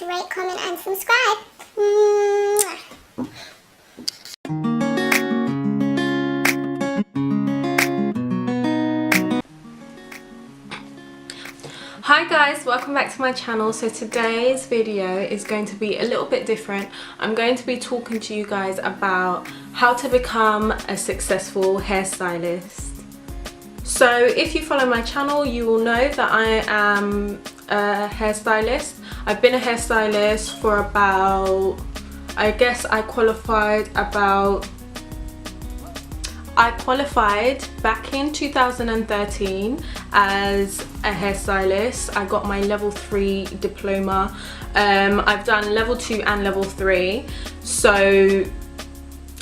to rate, comment and subscribe. Mwah. Hi guys, welcome back to my channel. So today's video is going to be a little bit different. I'm going to be talking to you guys about how to become a successful hairstylist. So if you follow my channel, you will know that I am a hairstylist. I've been a hairstylist for about, I guess I qualified back in 2013 as a hairstylist. I got my level 3 diploma. I've done level 2 and level 3, so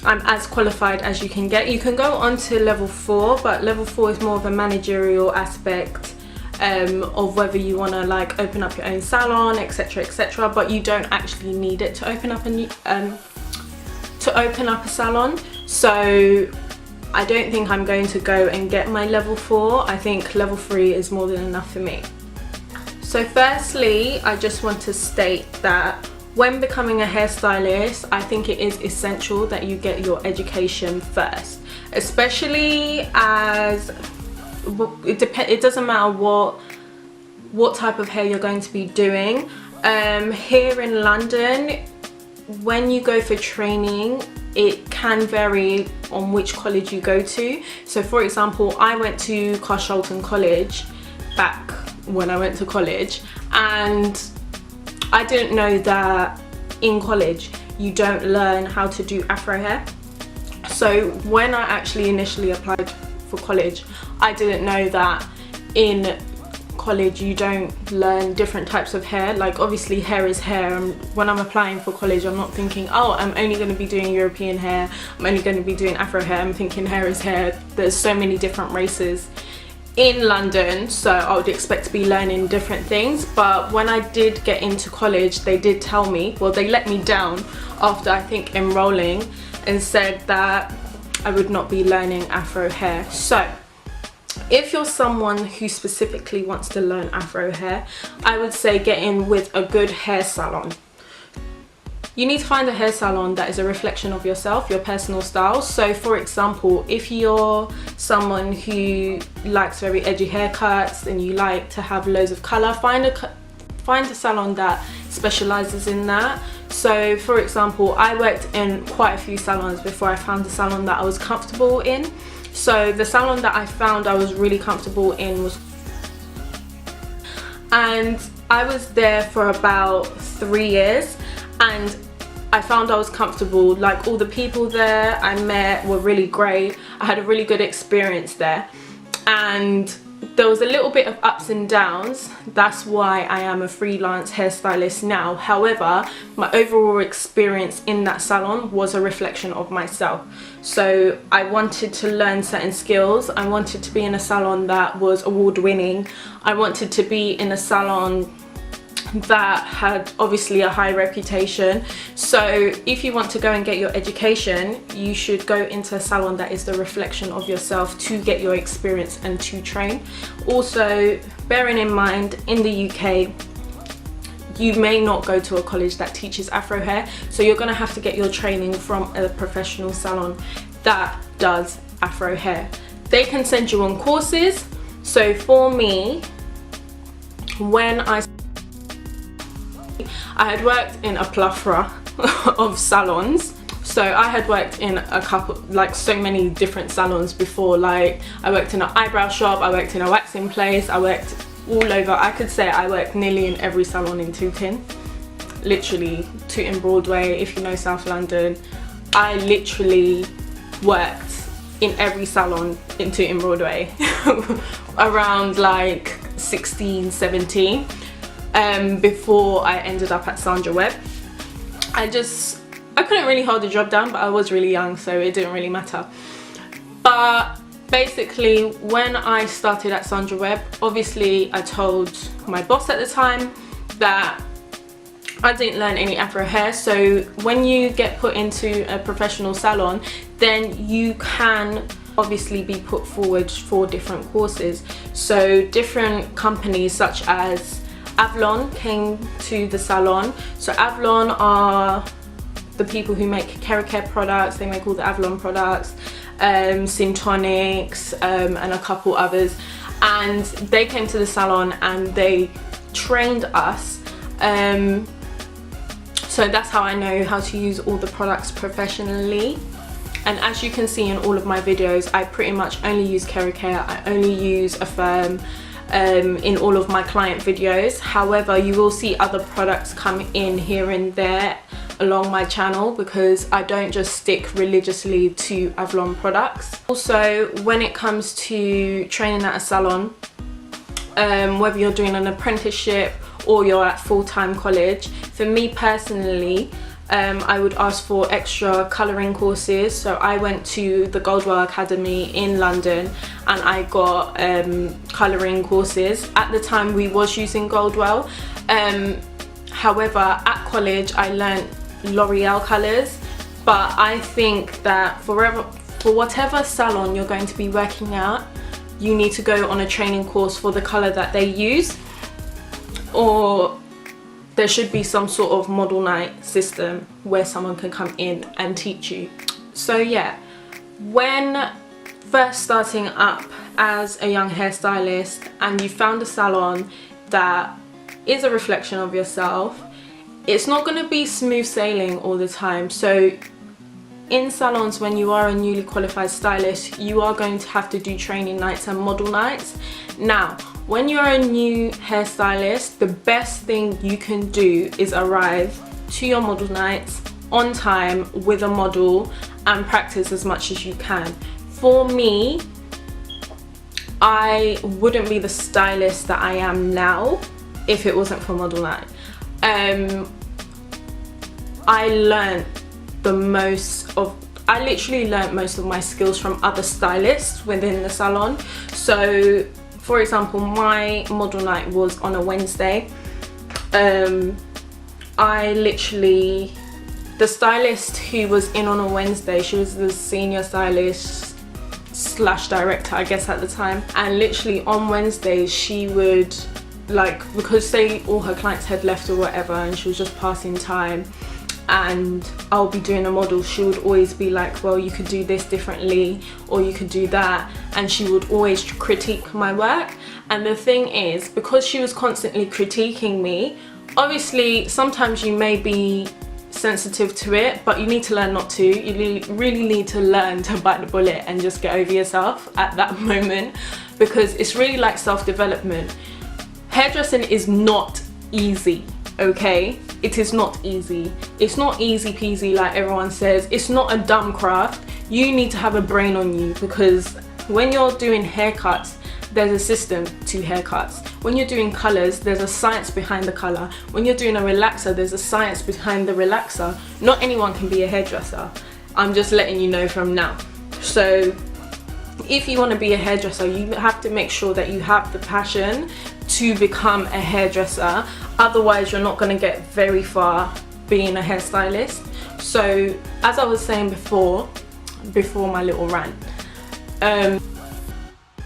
I'm as qualified as you can get. You can go on to level 4, but level 4 is more of a managerial aspect of whether you want to like open up your own salon, etc, etc, but you don't actually need it to open up a salon. So I don't think I'm going to go and get my level 4. I think level 3 is more than enough for me. So firstly, I just want to state that when becoming a hairstylist, I think it is essential that you get your education first, especially as it doesn't matter what type of hair you're going to be doing. Here in London, when you go for training, it can vary on which college you go to. So for example, I went to Carshalton College back when I went to college, and I didn't know that in college you don't learn how to do afro hair. So when I actually initially applied for college, I didn't know that in college you don't learn different types of hair. Like obviously hair is hair, and when I'm applying for college I'm not thinking, oh, I'm only going to be doing European hair, I'm only going to be doing afro hair. I'm thinking hair is hair. There's so many different races in London, so I would expect to be learning different things. But when I did get into college, they did tell me, well, they let me down after I think enrolling, and said that I would not be learning afro hair. So if you're someone who specifically wants to learn afro hair, I would say get in with a good hair salon. You need to find a hair salon that is a reflection of yourself, your personal style. So for example, if you're someone who likes very edgy haircuts and you like to have loads of colour, find a salon that specialises in that. So for example, I worked in quite a few salons before I found a salon that I was comfortable in. So the salon that I found I was really comfortable in was, and I was there for about 3 years, and I found I was comfortable. Like all the people there I met were really great. I had a really good experience there, and there was a little bit of ups and downs. That's why I am a freelance hairstylist now. However, my overall experience in that salon was a reflection of myself. So I wanted to learn certain skills. I wanted to be in a salon that was award-winning. I wanted to be in a salon that had obviously a high reputation. So if you want to go and get your education, you should go into a salon that is the reflection of yourself to get your experience and to train. Also, bearing in mind, in the UK, you may not go to a college that teaches afro hair, so you're going to have to get your training from a professional salon that does afro hair. They can send you on courses. So for me, when I had worked in a plethora of salons. So I had worked in a couple, like so many different salons before. Like I worked in an eyebrow shop, I worked in a waxing place, I worked all over. I could say I worked nearly in every salon in Tooting. Literally, Tooting Broadway, if you know South London. I literally worked in every salon in Tooting Broadway around like 16, 17. Before I ended up at Sandra Webb. I couldn't really hold the job down, but I was really young, so it didn't really matter. But basically, when I started at Sandra Webb, obviously I told my boss at the time that I didn't learn any afro hair. So when you get put into a professional salon, then you can obviously be put forward for different courses. So different companies such as Avalon came to the salon. So Avalon are the people who make hair care products. They make all the Avalon products, Syntonics, and a couple others. And they came to the salon and they trained us. So that's how I know how to use all the products professionally. And as you can see in all of my videos, I pretty much only use Care. I only use a firm in all of my client videos. However, you will see other products come in here and there along my channel because I don't just stick religiously to Avalon products. Also, when it comes to training at a salon, whether you're doing an apprenticeship or you're at full-time college, for me personally, I would ask for extra colouring courses. So I went to the Goldwell Academy in London and I got colouring courses. At the time we was using Goldwell. However, at college I learnt L'Oreal colours, but I think that for whatever salon you're going to be working at, you need to go on a training course for the colour that they use, or there should be some sort of model night system where someone can come in and teach you. So yeah, when first starting up as a young hairstylist and you found a salon that is a reflection of yourself, it's not going to be smooth sailing all the time. So in salons, when you are a newly qualified stylist, you are going to have to do training nights and model nights. Now, when you're a new hairstylist, the best thing you can do is arrive to your model nights on time with a model and practice as much as you can. For me, I wouldn't be the stylist that I am now if it wasn't for model night. I literally learnt most of my skills from other stylists within the salon. So for example, my model night was on a Wednesday. The stylist who was in on a Wednesday, she was the senior stylist / director, I guess, at the time. And literally on Wednesdays she would, like, because say all her clients had left or whatever and she was just passing time and I'll be doing a model, she would always be like, well, you could do this differently or you could do that, and she would always critique my work. And the thing is, because she was constantly critiquing me, obviously sometimes you may be sensitive to it, but you need to learn not to. You really need to learn to bite the bullet and just get over yourself at that moment, because it's really like self-development. Hairdressing is not easy, okay? It is not easy. It's not easy peasy like everyone says. It's not a dumb craft. You need to have a brain on you, because when you're doing haircuts, there's a system to haircuts. When you're doing colours, there's a science behind the colour. When you're doing a relaxer, there's a science behind the relaxer. Not anyone can be a hairdresser. I'm just letting you know from now. So if you want to be a hairdresser, you have to make sure that you have the passion to become a hairdresser. Otherwise, you're not going to get very far being a hairstylist. So as I was saying before my little rant,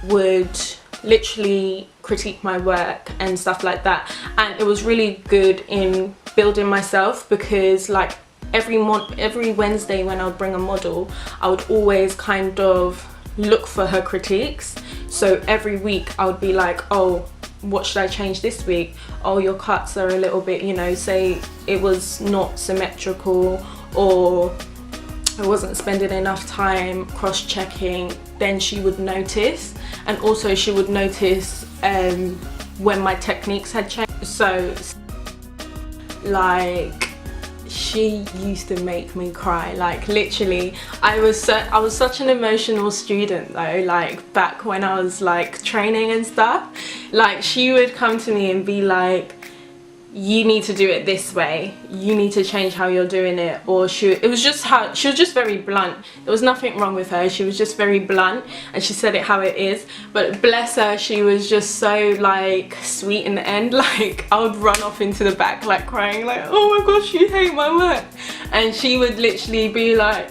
would literally critique my work and stuff like that, and it was really good in building myself, because like every Wednesday when I would bring a model, I would always kind of look for her critiques. So every week I would be like, oh, what should I change this week? Oh, your cuts are a little bit, you know, say it was not symmetrical, or I wasn't spending enough time cross-checking. Then she would notice, and also she would notice when my techniques had changed. So like, she used to make me cry, like literally. I was such an emotional student though, like back when I was like training and stuff. Like she would come to me and be like, you need to do it this way, you need to change how you're doing it. Or she was just very blunt. There was nothing wrong with her, she was just very blunt and she said it how it is. But bless her, she was just so like sweet in the end. Like I would run off into the back like crying, like, oh my gosh, you hate my work. And she would literally be like,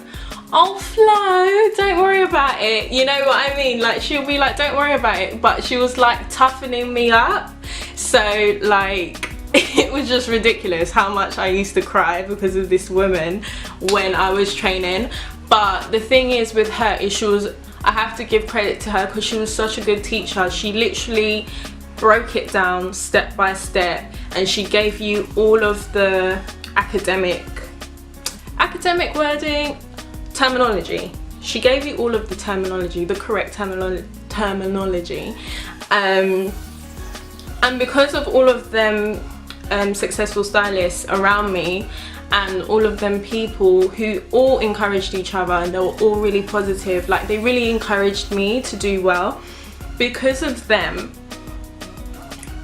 oh Flo, don't worry about it, you know what I mean? Like she'll be like, don't worry about it, but she was like toughening me up. So like it was just ridiculous how much I used to cry because of this woman when I was training. But the thing is with her is I have to give credit to her because she was such a good teacher. She literally broke it down step by step, and she gave you all of the academic wording, terminology. She gave you all of the terminology, the correct terminology. And because of all of them successful stylists around me, and all of them people who all encouraged each other, and they were all really positive, like they really encouraged me to do well. Because of them,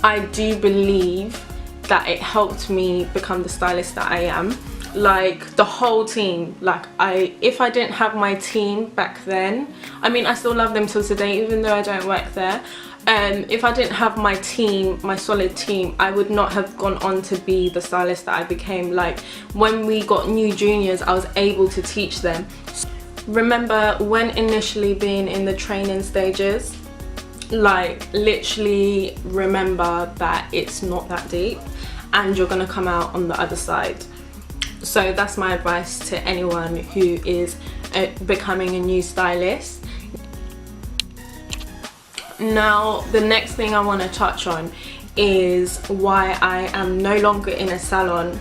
I do believe that it helped me become the stylist that I am. Like the whole team, like if I didn't have my team back then, I mean I still love them till today even though I don't work there. If I didn't have my team, my solid team, I would not have gone on to be the stylist that I became. Like when we got new juniors, I was able to teach them. Remember when initially being in the training stages, like literally remember that it's not that deep and you're gonna come out on the other side. So that's my advice to anyone who is becoming a new stylist. Now the next thing I want to touch on is why I am no longer in a salon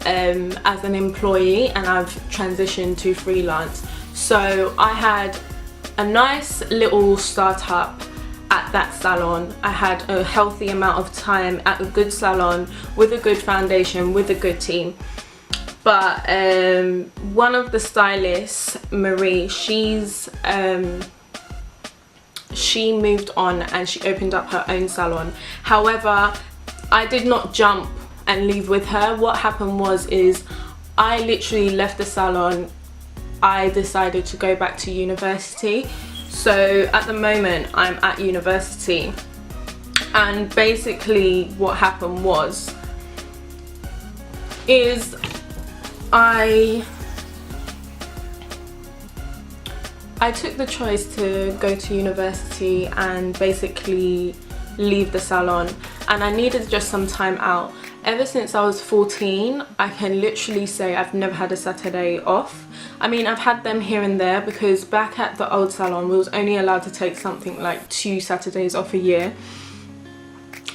as an employee, and I've transitioned to freelance. So I had a nice little startup at that salon. I had a healthy amount of time at a good salon with a good foundation, with a good team. But one of the stylists, Marie, she moved on and she opened up her own salon. However, I did not jump and leave with her. What happened is I literally left the salon. I decided to go back to university. So at the moment I'm at university, and basically what happened is I took the choice to go to university and basically leave the salon, and I needed just some time out. Ever since I was 14, I can literally say I've never had a Saturday off. I mean, I've had them here and there because back at the old salon we was only allowed to take something like 2 Saturdays off a year,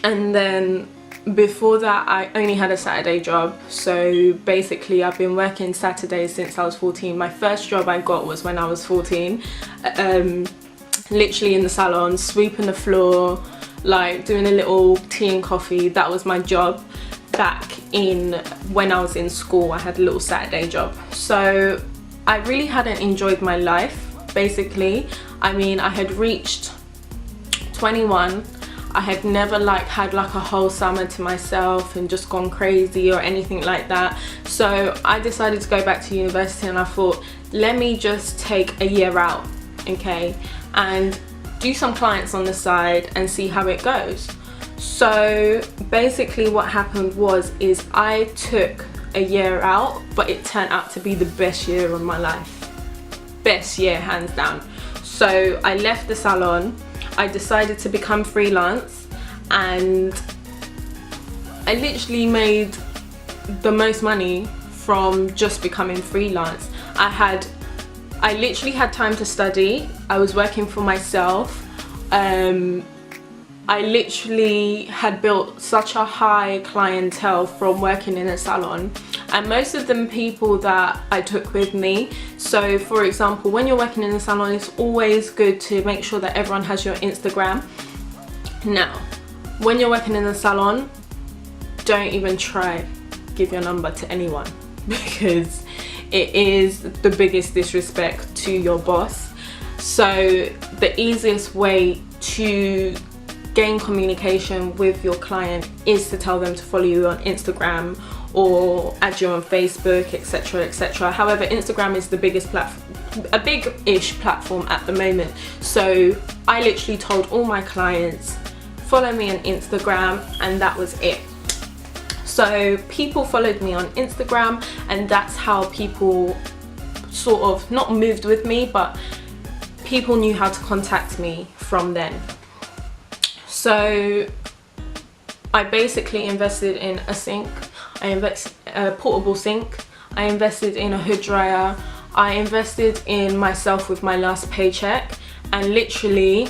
and then before that I only had a Saturday job. So basically I've been working Saturdays since I was 14. My first job I got was when I was 14, literally in the salon, sweeping the floor, like doing a little tea and coffee. That was my job back in when I was in school. I had a little Saturday job. So I really hadn't enjoyed my life basically. I mean, I had reached 21. I had never had a whole summer to myself and just gone crazy or anything like that. So I decided to go back to university, and I thought, let me just take a year out, okay, and do some clients on the side and see how it goes. So basically what happened is I took a year out, but it turned out to be the best year of my life. Best year, hands down. So I left the salon. I decided to become freelance, and I literally made the most money from just becoming freelance. I literally had time to study. I was working for myself. I literally had built such a high clientele from working in a salon, and most of them people that I took with me. So for example, when you're working in a salon, it's always good to make sure that everyone has your Instagram. Now, when you're working in a salon, don't even try give your number to anyone, because it is the biggest disrespect to your boss. So the easiest way to gain communication with your client is to tell them to follow you on Instagram or add you on Facebook, etc, etc. However, Instagram is the biggest platform, a big-ish platform at the moment. So I literally told all my clients, follow me on Instagram, and that was it. So people followed me on Instagram, and that's how people sort of not moved with me, but people knew how to contact me from then. So I basically invested in a sink, I invested a portable sink, I invested in a hood dryer, I invested in myself with my last paycheck, and literally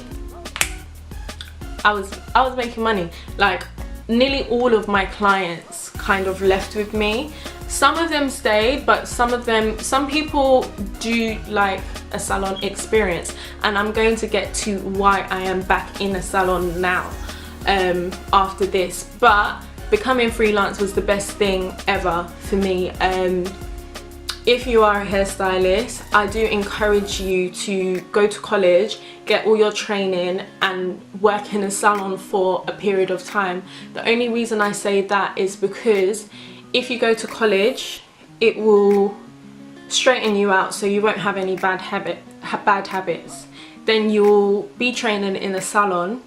I was making money. Like, nearly all of my clients kind of left with me. Some of them stayed, but some people do like a salon experience, and I'm going to get to why I am back in a salon now after this. But becoming freelance was the best thing ever for me. If you are a hairstylist, I do encourage you to go to college, get all your training and work in a salon for a period of time. The only reason I say that is because if you go to college, it will straighten you out so you won't have any bad habits. Then you'll be training in a salon.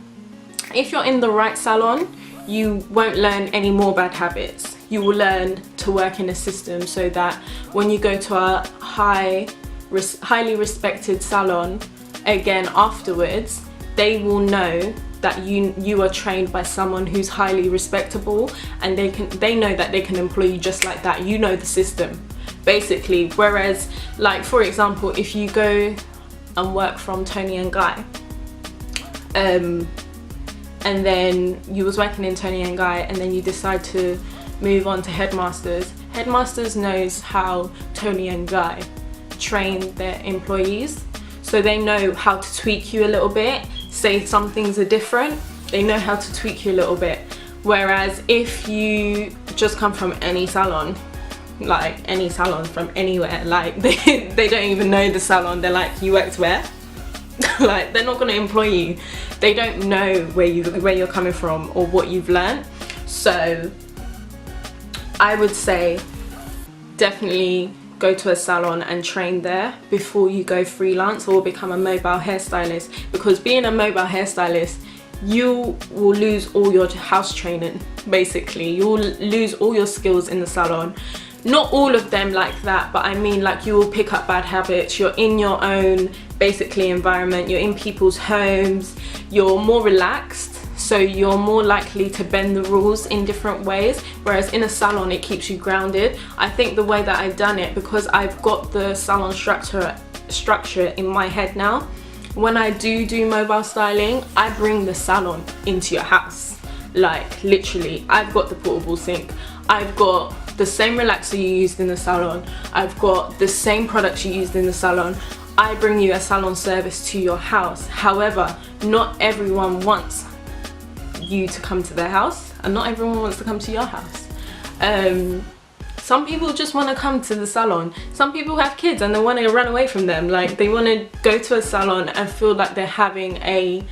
If you're in the right salon, you won't learn any more bad habits. You will learn to work in a system so that when you go to a highly respected salon again afterwards, they will know that you are trained by someone who's highly respectable, and they know that they can employ you just like that. You know the system basically. Whereas, like, for example, if you go and work from Tony and Guy, and then you was working in Tony and Guy, and then you decide to move on to Headmasters knows how Tony and Guy train their employees, so they know how to tweak you a little bit. Say some things are different, they know how to tweak you a little bit. Whereas if you just come from any salon, like any salon from anywhere, like they don't even know the salon, they're like, you worked where? Like, they're not going to employ you. They don't know where you're coming from or what you've learned. So I would say definitely go to a salon and train there before you go freelance or become a mobile hairstylist, because being a mobile hairstylist, you will lose all your house training. Basically, you'll lose all your skills in the salon. Not all of them like that, but I mean, like, you will pick up bad habits. You're in your own basically environment, you're in people's homes, you're more relaxed, so you're more likely to bend the rules in different ways. Whereas in a salon, it keeps you grounded. I think the way that I've done it, because I've got the salon structure in my head now, when I do mobile styling, I bring the salon into your house. Like, literally, I've got the portable sink, I've got the same relaxer you used in the salon, I've got the same products you used in the salon. I bring you a salon service to your house. However, not everyone wants you to come to their house, and not everyone wants to come to your house. Some people just want to come to the salon. Some people have kids and they want to run away from them. Like, they want to go to a salon and feel like they're having a,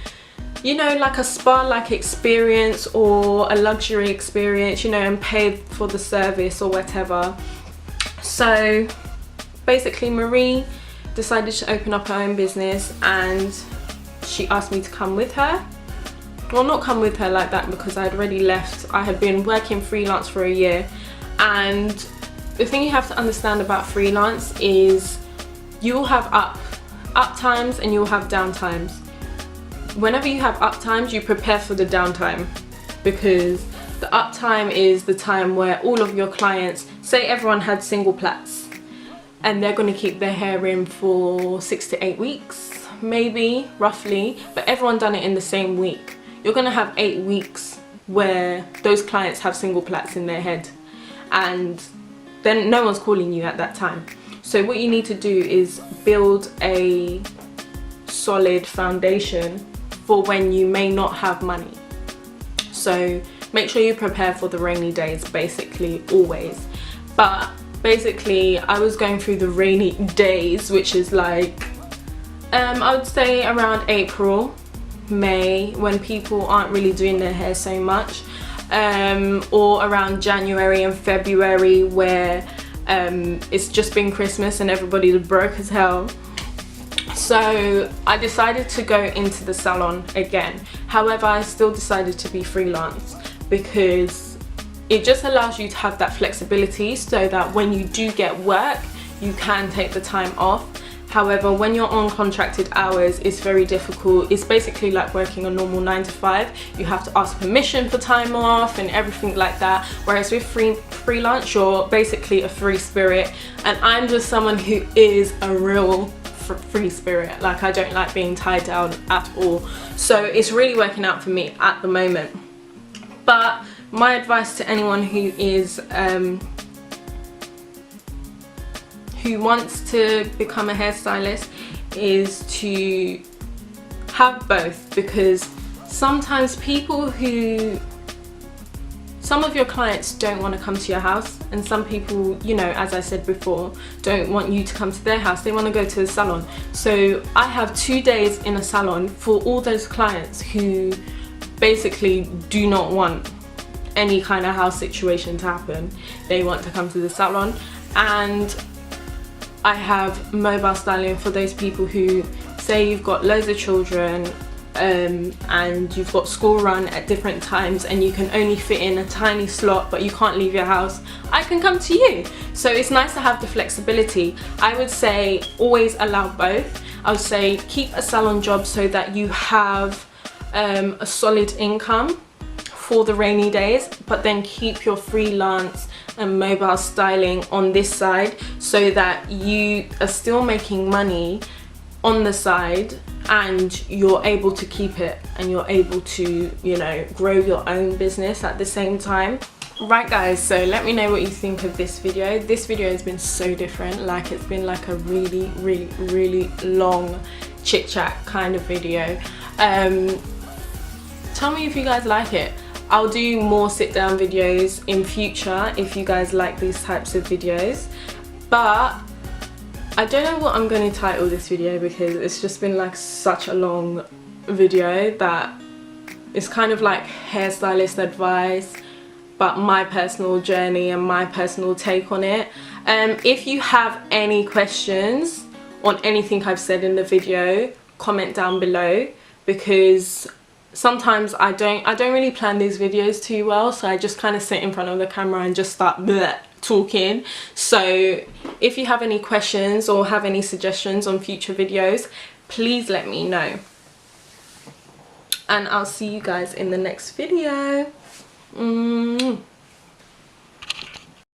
you know, like a spa-like experience or a luxury experience, you know, and pay for the service or whatever. So basically, Marie decided to open up her own business, and she asked me to come with her. Well, not come with her like that, because I had already left. I had been working freelance for a year, and the thing you have to understand about freelance is you'll have up times and you'll have down times. Whenever you have up times, you prepare for the downtime, because the up time is the time where all of your clients, say everyone had single plaits, and they're going to keep their hair in for 6 to 8 weeks, maybe, roughly, but everyone done it in the same week. You're going to have 8 weeks where those clients have single plaits in their head, and then no one's calling you at that time. So what you need to do is build a solid foundation for when you may not have money. So make sure you prepare for the rainy days, basically, always. But basically, I was going through the rainy days, which is like, I would say around April, May, when people aren't really doing their hair so much, or around January and February, where it's just been Christmas and everybody's broke as hell. So I decided to go into the salon again. However, I still decided to be freelance, because it just allows you to have that flexibility, so that when you do get work, you can take the time off. However, when you're on contracted hours, it's very difficult. It's basically like working a normal 9 to 5. You have to ask permission for time off and everything like that. Whereas with freelance, you're basically a free spirit. And I'm just someone who is a real free spirit. Like, I don't like being tied down at all. So it's really working out for me at the moment. But my advice to anyone who is who wants to become a hairstylist is to have both, because sometimes some of your clients don't want to come to your house, and some people, you know, as I said before, don't want you to come to their house. They want to go to the salon. So I have 2 days in a salon for all those clients who basically do not want any kind of house situation to happen. They want to come to the salon. And I have mobile styling for those people who say you've got loads of children and you've got school run at different times and you can only fit in a tiny slot but you can't leave your house. I can come to you. So it's nice to have the flexibility. I would say always allow both. I would say keep a salon job so that you have a solid income for the rainy days, but then keep your freelance and mobile styling on this side so that you are still making money on the side and you're able to keep it and you're able to, you know, grow your own business at the same time. Right guys, so let me know what you think of this video. This video has been so different. Like, it's been like a really long chit chat kind of video. Tell me if you guys like it. I'll do more sit down videos in future if you guys like these types of videos, but I don't know what I'm going to title this video because it's just been like such a long video that it's kind of like hairstylist advice, but my personal journey and my personal take on it. If you have any questions on anything I've said in the video, comment down below, because sometimes I don't really plan these videos too well, so I just kind of sit in front of the camera and just start talking. So if you have any questions or have any suggestions on future videos, please let me know. And I'll see you guys in the next video.